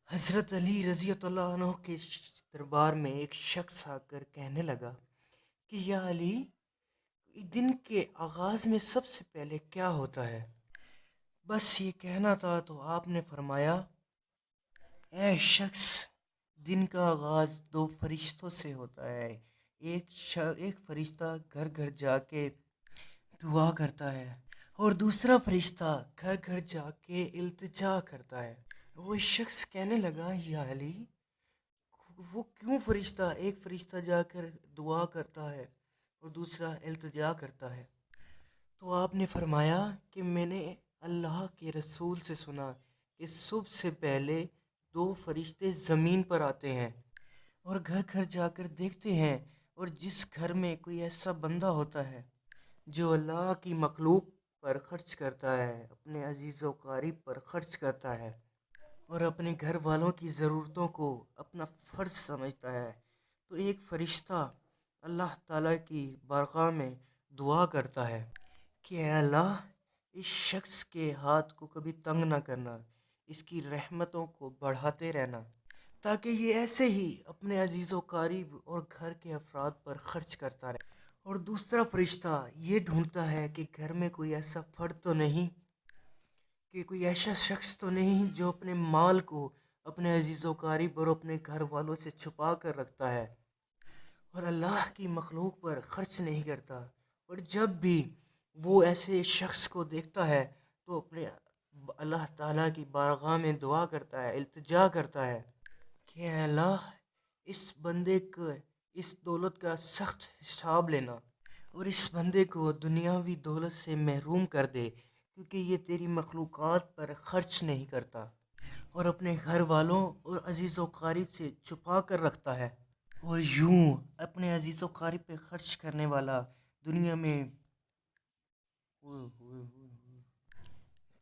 حضرت علی رضی اللہ عنہ کے دربار میں ایک شخص آ کر کہنے لگا کہ یا علی، دن کے آغاز میں سب سے پہلے کیا ہوتا ہے؟ بس یہ کہنا تھا تو آپ نے فرمایا، اے شخص، دن کا آغاز دو فرشتوں سے ہوتا ہے۔ ایک فرشتہ گھر گھر جا کے دعا کرتا ہے اور دوسرا فرشتہ گھر گھر جا کے التجا کرتا ہے۔ وہ شخص کہنے لگا، یا علی، وہ کیوں ایک فرشتہ جا کر دعا کرتا ہے اور دوسرا التجا کرتا ہے؟ تو آپ نے فرمایا کہ میں نے اللہ کے رسول سے سنا کہ صبح سے پہلے دو فرشتے زمین پر آتے ہیں اور گھر گھر جا کر دیکھتے ہیں، اور جس گھر میں کوئی ایسا بندہ ہوتا ہے جو اللہ کی مخلوق پر خرچ کرتا ہے، اپنے عزیز و قریب پر خرچ کرتا ہے اور اپنے گھر والوں کی ضرورتوں کو اپنا فرض سمجھتا ہے، تو ایک فرشتہ اللہ تعالیٰ کی بارگاہ میں دعا کرتا ہے کہ اے اللہ، اس شخص کے ہاتھ کو کبھی تنگ نہ کرنا، اس کی رحمتوں کو بڑھاتے رہنا، تاکہ یہ ایسے ہی اپنے عزیز و قریب اور گھر کے افراد پر خرچ کرتا رہے۔ اور دوسرا فرشتہ یہ ڈھونڈتا ہے کہ گھر میں کوئی ایسا فرد تو نہیں، کہ کوئی ایسا شخص تو نہیں جو اپنے مال کو اپنے عزیز و قریب اور اپنے گھر والوں سے چھپا کر رکھتا ہے اور اللہ کی مخلوق پر خرچ نہیں کرتا۔ اور جب بھی وہ ایسے شخص کو دیکھتا ہے تو اپنے اللہ تعالیٰ کی بارگاہ میں دعا کرتا ہے، التجا کرتا ہے کہ اے اللہ، اس بندے کو اس دولت کا سخت حساب لینا اور اس بندے کو دنیاوی دولت سے محروم کر دے، کیونکہ یہ تیری مخلوقات پر خرچ نہیں کرتا اور اپنے گھر والوں اور عزیز و قریب سے چھپا کر رکھتا ہے، اور یوں اپنے عزیز و قریب پہ خرچ کرنے والا دنیا میں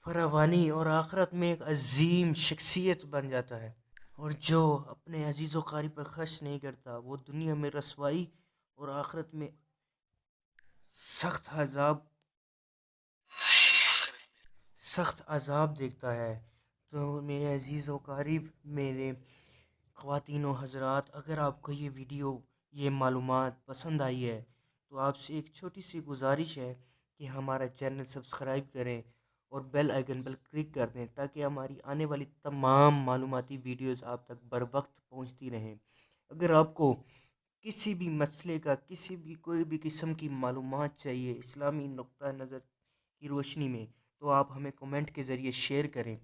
فراوانی اور آخرت میں ایک عظیم شخصیت بن جاتا ہے۔ اور جو اپنے عزیز و قریب پر خرچ نہیں کرتا، وہ دنیا میں رسوائی اور آخرت میں سخت عذاب سخت عذاب دیکھتا ہے۔ تو میرے عزیز و قریب، میرے خواتین و حضرات، اگر آپ کو یہ ویڈیو، یہ معلومات پسند آئی ہے تو آپ سے ایک چھوٹی سی گزارش ہے کہ ہمارا چینل سبسکرائب کریں اور بیل آئیکن پر کلک کر دیں، تاکہ ہماری آنے والی تمام معلوماتی ویڈیوز آپ تک بر وقت پہنچتی رہیں۔ اگر آپ کو کسی بھی مسئلے کا، کوئی بھی قسم کی معلومات چاہیے اسلامی نقطہ نظر کی روشنی میں، تو آپ ہمیں کومنٹ کے ذریعے شیئر کریں،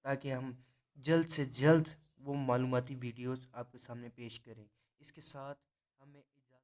تاکہ ہم جلد سے جلد وہ معلوماتی ویڈیوز آپ کے سامنے پیش کریں۔ اس کے ساتھ ہمیں